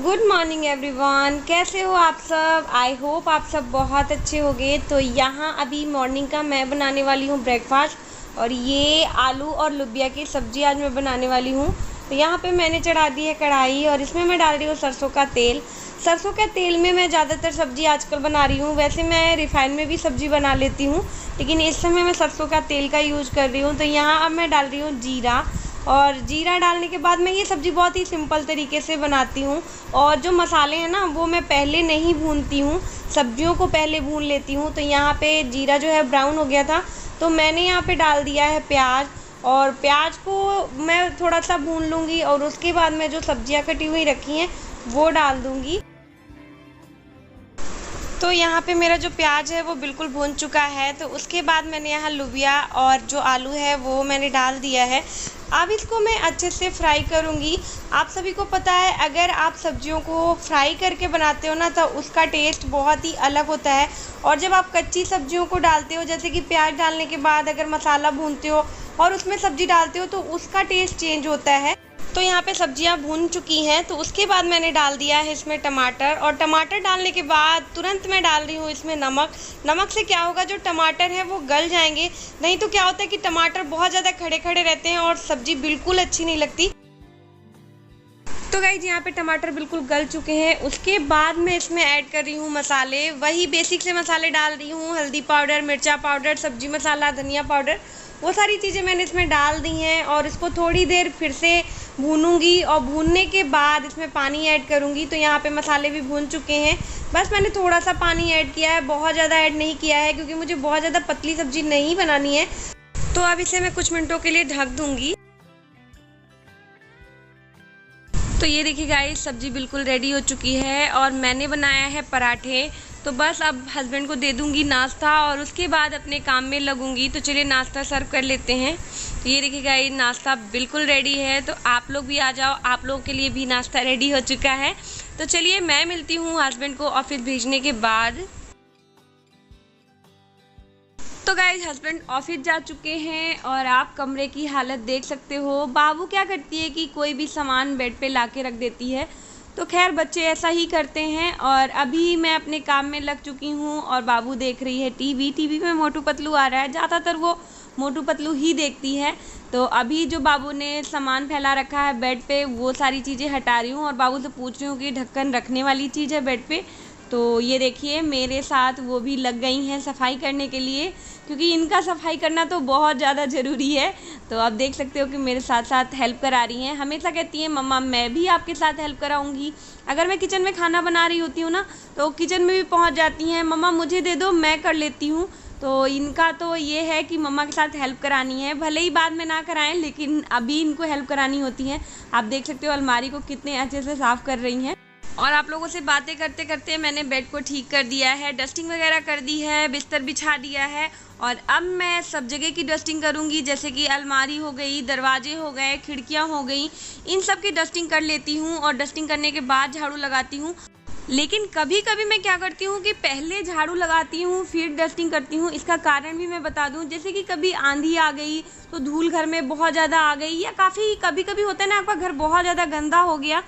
Good morning everyone, कैसे हो आप सब। आई होप आप सब बहुत अच्छे होंगे। तो यहाँ अभी मॉर्निंग का मैं बनाने वाली हूँ ब्रेकफास्ट, और ये आलू और लुबिया की सब्ज़ी आज मैं बनाने वाली हूँ। तो यहाँ पे मैंने चढ़ा दी है कढ़ाई, और इसमें मैं डाल रही हूँ सरसों का तेल। सरसों के तेल में मैं ज़्यादातर सब्ज़ी आजकल बना रही हूँ। वैसे मैं रिफाइन में भी सब्ज़ी बना लेती हूँ, लेकिन इस समय मैं सरसों का तेल का यूज़ कर रही हूँ। तो यहाँ अब मैं डाल रही हूँ जीरा, और जीरा डालने के बाद मैं ये सब्ज़ी बहुत ही सिंपल तरीके से बनाती हूँ। और जो मसाले हैं ना, वो मैं पहले नहीं भूनती हूँ, सब्जियों को पहले भून लेती हूँ। तो यहाँ पे जीरा जो है ब्राउन हो गया था, तो मैंने यहाँ पे डाल दिया है प्याज, और प्याज को मैं थोड़ा सा भून लूँगी, और उसके बाद मैं जो सब्जियाँ कटी हुई रखी हैं वो डाल दूँगी। तो यहाँ पे मेरा जो प्याज है वो बिल्कुल भून चुका है। तो उसके बाद मैंने यहाँ लुबिया और जो आलू है वो मैंने डाल दिया है। अब इसको मैं अच्छे से फ्राई करूँगी। आप सभी को पता है, अगर आप सब्जियों को फ्राई करके बनाते हो ना, तो उसका टेस्ट बहुत ही अलग होता है। और जब आप कच्ची सब्जियों को डालते हो, जैसे कि प्याज डालने के बाद अगर मसाला भूनते हो और उसमें सब्जी डालते हो, तो उसका टेस्ट चेंज होता है। तो यहाँ पे सब्जियाँ भून चुकी हैं। तो उसके बाद मैंने डाल दिया है इसमें टमाटर, और टमाटर डालने के बाद तुरंत मैं डाल रही हूँ इसमें नमक। नमक से क्या होगा, जो टमाटर है वो गल जाएंगे। नहीं तो क्या होता है कि टमाटर बहुत ज़्यादा खड़े खड़े रहते हैं और सब्जी बिल्कुल अच्छी नहीं लगती। तो गाइस यहाँ पे टमाटर बिल्कुल गल चुके हैं। उसके बाद मैं इसमें ऐड कर रही हूँ मसाले। वही बेसिक से मसाले डाल रही हूँ, हल्दी पाउडर, मिर्चा पाउडर, सब्जी मसाला, धनिया पाउडर, वो सारी चीज़ें मैंने इसमें डाल दी हैं। और इसको थोड़ी देर फिर से भूनूंगी, और भूनने के बाद इसमें पानी ऐड करूंगी। तो यहाँ पे मसाले भी भून चुके हैं, बस मैंने थोड़ा सा पानी ऐड किया है, बहुत ज़्यादा ऐड नहीं किया है, क्योंकि मुझे बहुत ज़्यादा पतली सब्जी नहीं बनानी है। तो अब इसे मैं कुछ मिनटों के लिए ढक दूंगी। तो ये देखिए गाइस, सब्जी बिल्कुल रेडी हो चुकी है, और मैंने बनाया है पराठे। तो बस अब हस्बैंड को दे दूंगी नाश्ता, और उसके बाद अपने काम में लगूंगी। तो चलिए नाश्ता सर्व कर लेते हैं। तो ये देखिए गाइस, नाश्ता बिल्कुल रेडी है। तो आप लोग भी आ जाओ, आप लोगों के लिए भी नाश्ता रेडी हो चुका है। तो चलिए मैं मिलती हूँ हस्बैंड को ऑफिस भेजने के बाद। तो गाइस, हस्बैंड ऑफिस जा चुके हैं, और आप कमरे की हालत देख सकते हो। बाबू क्या करती है कि कोई भी सामान बेड पे ला के रख देती है। तो खैर, बच्चे ऐसा ही करते हैं। और अभी मैं अपने काम में लग चुकी हूँ, और बाबू देख रही है टीवी में मोटू पतलू आ रहा है, ज़्यादातर वो मोटू पतलू ही देखती है। तो अभी जो बाबू ने सामान फैला रखा है बेड पे, वो सारी चीज़ें हटा रही हूँ, और बाबू से पूछ रही हूँ कि ढक्कन रखने वाली चीज़ है बेड पे। तो ये देखिए, मेरे साथ वो भी लग गई हैं सफाई करने के लिए, क्योंकि इनका सफाई करना तो बहुत ज़्यादा ज़रूरी है। तो आप देख सकते हो कि मेरे साथ साथ हेल्प करा रही हैं। हमेशा कहती हैं, मम्मा मैं भी आपके साथ हेल्प कराऊंगी। अगर मैं किचन में खाना बना रही होती हूँ ना, तो किचन में भी पहुँच जाती हैं, मम्मा मुझे दे दो, मैं कर लेती हूँ। तो इनका तो ये है कि मम्मा के साथ हेल्प करानी है, भले ही बाद में ना कराएं, लेकिन अभी इनको हेल्प करानी होती है। आप देख सकते हो अलमारी को कितने अच्छे से साफ़ कर रही हैं। और आप लोगों से बातें करते करते मैंने बेड को ठीक कर दिया है, डस्टिंग वगैरह कर दी है, बिस्तर बिछा दिया है। और अब मैं सब जगह की डस्टिंग करूँगी, जैसे कि अलमारी हो गई, दरवाजे हो गए, खिड़कियाँ हो गई, इन सब की डस्टिंग कर लेती हूँ। और डस्टिंग करने के बाद झाड़ू लगाती हूँ। लेकिन कभी कभी मैं क्या करती हूँ कि पहले झाड़ू लगाती हूँ फिर डस्टिंग करती हूँ। इसका कारण भी मैं बता दूँ, जैसे कि कभी आंधी आ गई तो धूल घर में बहुत ज़्यादा आ गई, या कभी कभी होता है ना, आपका घर बहुत ज़्यादा गंदा हो गया,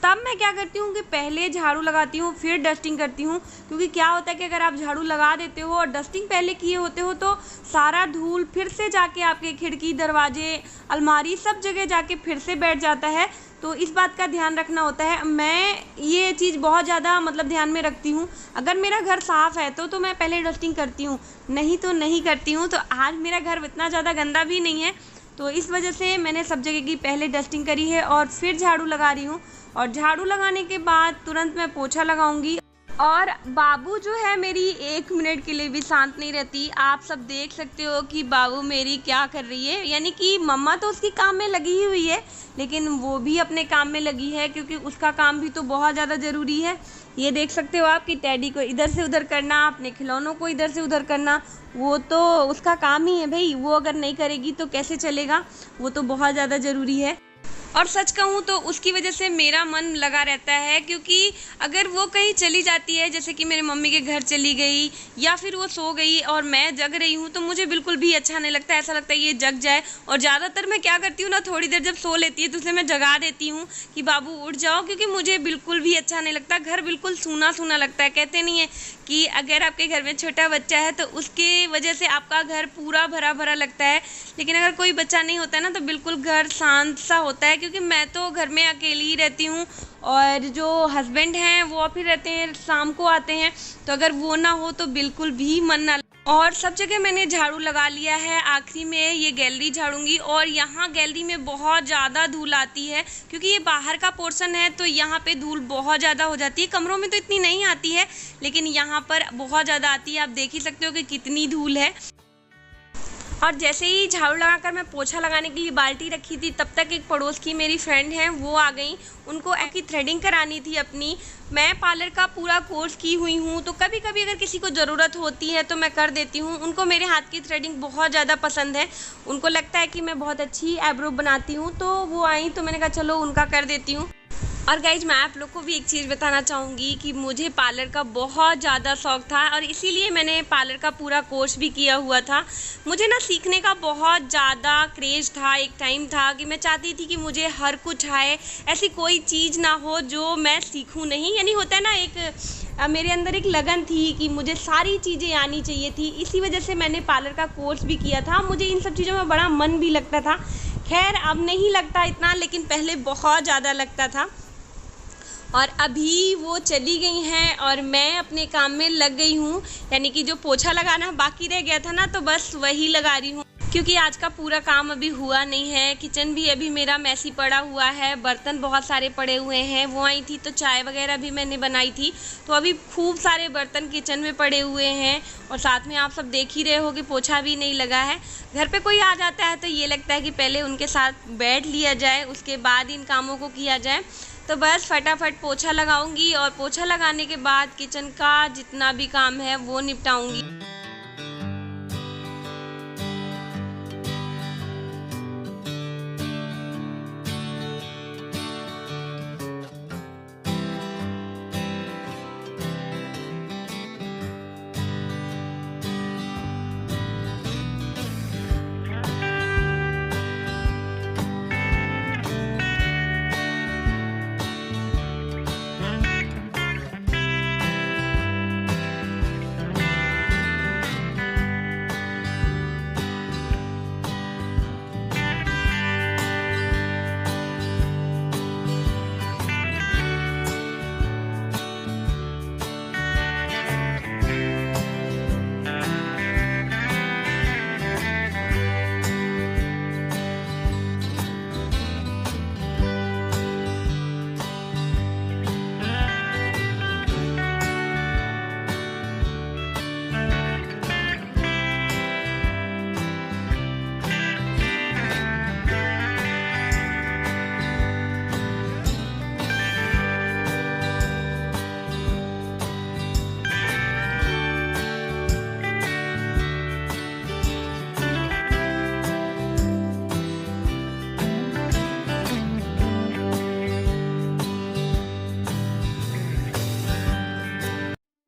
तब मैं क्या करती हूँ कि पहले झाड़ू लगाती हूँ फिर डस्टिंग करती हूँ। क्योंकि क्या होता है कि अगर आप झाड़ू लगा देते हो और डस्टिंग पहले किए होते हो, तो सारा धूल फिर से जाके आपके खिड़की, दरवाजे, अलमारी, सब जगह जाके फिर से बैठ जाता है। तो इस बात का ध्यान रखना होता है। मैं ये चीज़ बहुत ज़्यादा ध्यान में रखती हूँ। अगर मेरा घर साफ़ है तो मैं पहले डस्टिंग करती हूँ, नहीं तो नहीं करती हूँ। तो आज मेरा घर इतना ज़्यादा गंदा भी नहीं है, तो इस वजह से मैंने सब जगह की पहले डस्टिंग करी है और फिर झाड़ू लगा रही हूँ। और झाड़ू लगाने के बाद तुरंत मैं पोछा लगाऊंगी। और बाबू जो है मेरी 1 मिनट के लिए भी शांत नहीं रहती। आप सब देख सकते हो कि बाबू मेरी क्या कर रही है, यानी कि मम्मा तो उसकी काम में लगी ही हुई है, लेकिन वो भी अपने काम में लगी है, क्योंकि उसका काम भी तो बहुत ज़्यादा ज़रूरी है। ये देख सकते हो आप कि टैडी को इधर से उधर करना, अपने खिलौनों को इधर से उधर करना, वो तो उसका काम ही है भाई। वो अगर नहीं करेगी तो कैसे चलेगा, वो तो बहुत ज़्यादा ज़रूरी है। और सच कहूँ तो उसकी वजह से मेरा मन लगा रहता है, क्योंकि अगर वो कहीं चली जाती है, जैसे कि मेरी मम्मी के घर चली गई या फिर वो सो गई और मैं जग रही हूँ, तो मुझे बिल्कुल भी अच्छा नहीं लगता। ऐसा लगता है ये जग जाए। और ज़्यादातर मैं क्या करती हूँ ना, थोड़ी देर जब सो लेती है तो उसे मैं जगा देती हूँ कि बाबू उठ जाओ, क्योंकि मुझे बिल्कुल भी अच्छा नहीं लगता। घर बिल्कुल सूना सूना लगता है। कहते नहीं है कि अगर आपके घर में छोटा बच्चा है तो उसके वजह से आपका घर पूरा भरा भरा लगता है, लेकिन अगर कोई बच्चा नहीं होता है ना तो बिल्कुल घर शांत सा होता है। क्योंकि मैं तो घर में अकेली ही रहती हूँ और जो हस्बैंड हैं वो ऑफिस रहते हैं, शाम को आते हैं, तो अगर वो ना हो तो बिल्कुल भी मन ना। और सब जगह मैंने झाड़ू लगा लिया है। आखिरी में ये गैलरी झाड़ूंगी। और यहाँ गैलरी में बहुत ज़्यादा धूल आती है, क्योंकि ये बाहर का पोर्शन है तो यहाँ पे धूल बहुत ज़्यादा हो जाती है। कमरों में तो इतनी नहीं आती है, लेकिन यहाँ पर बहुत ज़्यादा आती है। आप देख ही सकते हो कि कितनी धूल है। और जैसे ही झाड़ू लगाकर मैं पोछा लगाने के लिए बाल्टी रखी थी, तब तक एक पड़ोस की मेरी फ्रेंड है वो आ गई। उनको की थ्रेडिंग करानी थी अपनी। मैं पार्लर का पूरा कोर्स की हुई हूँ, तो कभी कभी अगर किसी को ज़रूरत होती है तो मैं कर देती हूँ। उनको मेरे हाथ की थ्रेडिंग बहुत ज़्यादा पसंद है। उनको लगता है कि मैं बहुत अच्छी आईब्रो बनाती हूँ, तो वो आई तो मैंने कहा चलो उनका कर देती हूँ। और गाइज मैं आप लोग को भी एक चीज़ बताना चाहूँगी कि मुझे पार्लर का बहुत ज़्यादा शौक़ था और इसीलिए मैंने पार्लर का पूरा कोर्स भी किया हुआ था। मुझे ना सीखने का बहुत ज़्यादा क्रेज़ था। एक टाइम था कि मैं चाहती थी कि मुझे हर कुछ आए, ऐसी कोई चीज़ ना हो जो मैं सीखूं नहीं। यानी होता है ना, एक मेरे अंदर एक लगन थी कि मुझे सारी चीज़ें आनी चाहिए थी। इसी वजह से मैंने पार्लर का कोर्स भी किया था। मुझे इन सब चीज़ों में बड़ा मन भी लगता था। खैर अब नहीं लगता इतना, लेकिन पहले बहुत ज़्यादा लगता था। और अभी वो चली गई हैं और मैं अपने काम में लग गई हूँ। यानी कि जो पोछा लगाना बाकी रह गया था ना, तो बस वही लगा रही हूँ, क्योंकि आज का पूरा काम अभी हुआ नहीं है। किचन भी अभी मेरा मैसी पड़ा हुआ है, बर्तन बहुत सारे पड़े हुए हैं। वो आई थी तो चाय वगैरह भी मैंने बनाई थी, तो अभी खूब सारे बर्तन किचन में पड़े हुए हैं। और साथ में आप सब देख ही रहे हो कि पोछा भी नहीं लगा है। घर पे कोई आ जाता है तो ये लगता है कि पहले उनके साथ बैठ लिया जाए, उसके बाद इन कामों को किया जाए। तो बस फटाफट पोछा लगाऊंगी और पोछा लगाने के बाद किचन का जितना भी काम है वो निपटाऊंगी।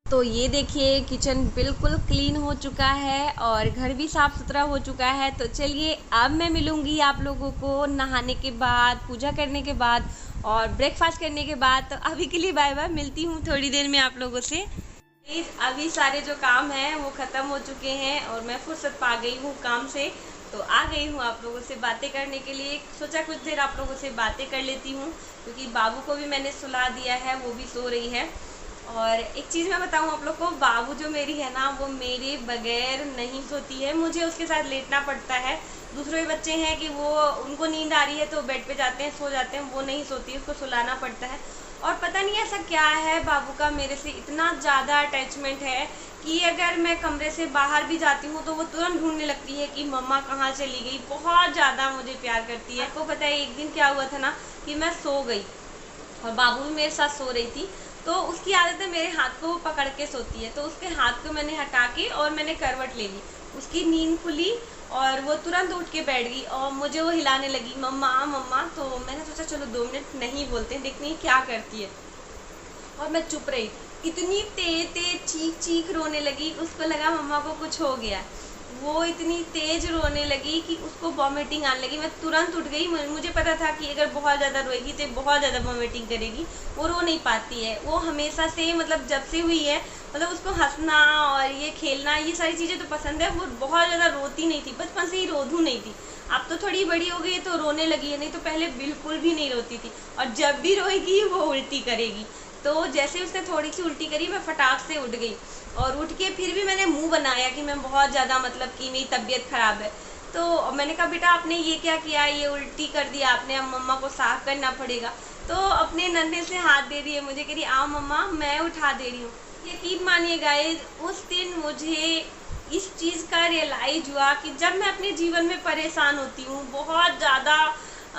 तो ये देखिए किचन बिल्कुल क्लीन हो चुका है और घर भी साफ़ सुथरा हो चुका है। तो चलिए अब मैं मिलूँगी आप लोगों को नहाने के बाद, पूजा करने के बाद और ब्रेकफास्ट करने के बाद। तो अभी के लिए बाय बाय, मिलती हूँ थोड़ी देर में आप लोगों से। अभी सारे जो काम हैं वो ख़त्म हो चुके हैं और मैं फुर्सत पा गई हूँ काम से, तो आ गई हूँ आप लोगों से बातें करने के लिए। सोचा कुछ देर आप लोगों से बातें कर लेती हूँ, क्योंकि बाबू को भी मैंने सुला दिया है, वो भी सो रही है। और एक चीज़ मैं बताऊँ आप लोग को, बाबू जो मेरी है ना वो मेरे बगैर नहीं सोती है, मुझे उसके साथ लेटना पड़ता है। दूसरे बच्चे हैं कि वो उनको नींद आ रही है तो बेड पे जाते हैं, सो जाते हैं, वो नहीं सोती है, उसको सुलाना पड़ता है। और पता नहीं ऐसा क्या है बाबू का मेरे से इतना ज़्यादा अटैचमेंट है कि अगर मैं कमरे से बाहर भी जाती हूँ तो वो तुरंत ढूंढने लगती है कि मम्मा कहाँ चली गई। बहुत ज़्यादा मुझे प्यार करती है। आपको पता है एक दिन क्या हुआ था ना कि मैं सो गई और बाबू भी मेरे साथ सो रही थी, तो उसकी आदत है मेरे हाथ को वो पकड़ के सोती है, तो उसके हाथ को मैंने हटा के और मैंने करवट ले ली। उसकी नींद खुली और वो तुरंत उठ के बैठ गई और मुझे वो हिलाने लगी, मम्मा मम्मा। तो मैंने सोचा चलो 2 मिनट नहीं बोलते हैं, देखते हैं क्या करती है। और मैं चुप रही। इतनी तेज तेज चीख चीख रोने लगी, उसको लगा मम्मा को कुछ हो गया। वो इतनी तेज रोने लगी कि उसको वॉमिटिंग आने लगी। मैं तुरंत उठ गई। मुझे पता था कि अगर बहुत ज़्यादा रोएगी तो बहुत ज़्यादा वॉमिटिंग करेगी, वो रो नहीं पाती है। वो हमेशा से मतलब जब से हुई है, मतलब उसको हंसना और ये खेलना ये सारी चीज़ें तो पसंद है। वो बहुत ज़्यादा रोती नहीं थी, बचपन से ही रोधू नहीं थी। अब तो थोड़ी बड़ी हो गई है तो रोने लगी है, नहीं तो पहले बिल्कुल भी नहीं रोती थी। और जब भी रोएगी वो उल्टी करेगी। तो जैसे उसने थोड़ी सी उल्टी करी, मैं फटाक से उठ गई। और उठ के फिर भी मैंने मुंह बनाया कि मैं बहुत ज़्यादा मतलब कि मेरी तबीयत ख़राब है। तो मैंने कहा बेटा आपने ये क्या किया, ये उल्टी कर दिया आपने, अब मम्मा को साफ़ करना पड़ेगा। तो अपने नन्हे से हाथ दे दिए मुझे, कह रही आओ मम्मा मैं उठा दे रही हूँ। यकीन मानिए गाइस, उस दिन मुझे इस चीज़ का रियलाइज़ हुआ कि जब मैं अपने जीवन में परेशान होती हूँ, बहुत ज़्यादा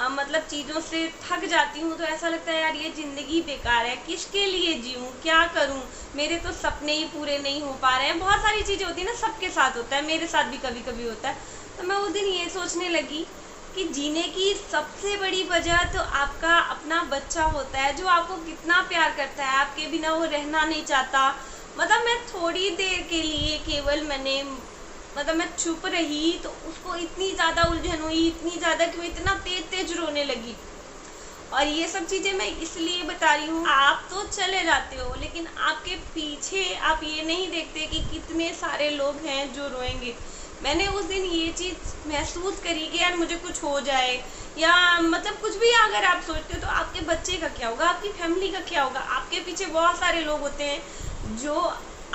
मतलब चीज़ों से थक जाती हूँ, तो ऐसा लगता है यार ये ज़िंदगी बेकार है, किसके लिए जीऊँ, क्या करूँ, मेरे तो सपने ही पूरे नहीं हो पा रहे हैं। बहुत सारी चीज़ें होती हैं ना, सबके साथ होता है, मेरे साथ भी कभी कभी होता है। तो मैं उस दिन ये सोचने लगी कि जीने की सबसे बड़ी वजह तो आपका अपना बच्चा होता है, जो आपको कितना प्यार करता है, आपके बिना वो रहना नहीं चाहता। मतलब मैं थोड़ी देर के लिए केवल मैं चुप रही तो उसको इतनी ज़्यादा उलझन हुई, इतनी ज़्यादा कि वो इतना तेज तेज रोने लगी। और ये सब चीज़ें मैं इसलिए बता रही हूँ, आप तो चले जाते हो लेकिन आपके पीछे आप ये नहीं देखते कि कितने सारे लोग हैं जो रोएंगे। मैंने उस दिन ये चीज़ महसूस करी कि यार मुझे कुछ हो जाए या मतलब कुछ भी अगर आप सोचते हो तो आपके बच्चे का क्या होगा, आपकी फैमिली का क्या होगा। आपके पीछे बहुत सारे लोग होते हैं जो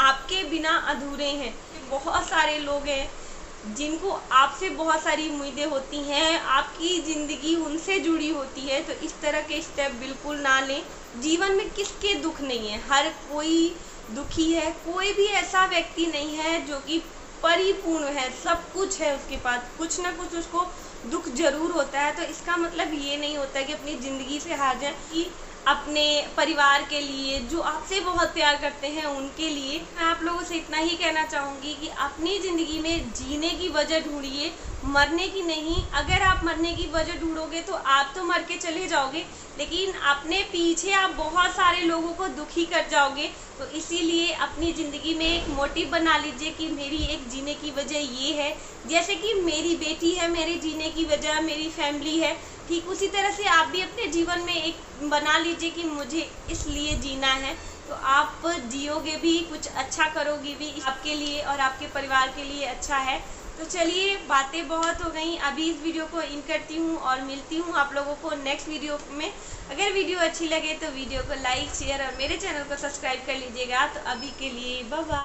आपके बिना अधूरे हैं। बहुत सारे लोग हैं जिनको आपसे बहुत सारी उम्मीदें होती हैं, आपकी ज़िंदगी उनसे जुड़ी होती है। तो इस तरह के स्टेप बिल्कुल ना लें। जीवन में किसके दुख नहीं है, हर कोई दुखी है। कोई भी ऐसा व्यक्ति नहीं है जो कि परिपूर्ण है, सब कुछ है उसके पास, कुछ ना कुछ उसको दुख जरूर होता है। तो इसका मतलब ये नहीं होता कि अपनी ज़िंदगी से हार जाए। कि अपने परिवार के लिए, जो आपसे बहुत प्यार करते हैं, उनके लिए मैं आप लोगों से इतना ही कहना चाहूँगी कि अपनी ज़िंदगी में जीने की वजह ढूंढिए, मरने की नहीं। अगर आप मरने की वजह ढूंढोगे तो आप तो मर के चले जाओगे, लेकिन अपने पीछे आप बहुत सारे लोगों को दुखी कर जाओगे। तो इसीलिए अपनी ज़िंदगी में एक मोटिव बना लीजिए कि मेरी एक जीने की वजह ये है। जैसे कि मेरी बेटी है, मेरे जीने की वजह मेरी फैमिली है, ठीक उसी तरह से आप भी अपने जीवन में एक बना लीजिए कि मुझे इसलिए जीना है। तो आप जियोगे भी, कुछ अच्छा करोगे भी, आपके लिए और आपके परिवार के लिए अच्छा है। तो चलिए, बातें बहुत हो गई, अभी इस वीडियो को इन करती हूँ और मिलती हूँ आप लोगों को नेक्स्ट वीडियो में। अगर वीडियो अच्छी लगे तो वीडियो को लाइक शेयर और मेरे चैनल को सब्सक्राइब कर लीजिएगा। तो अभी के लिए बाय बाय।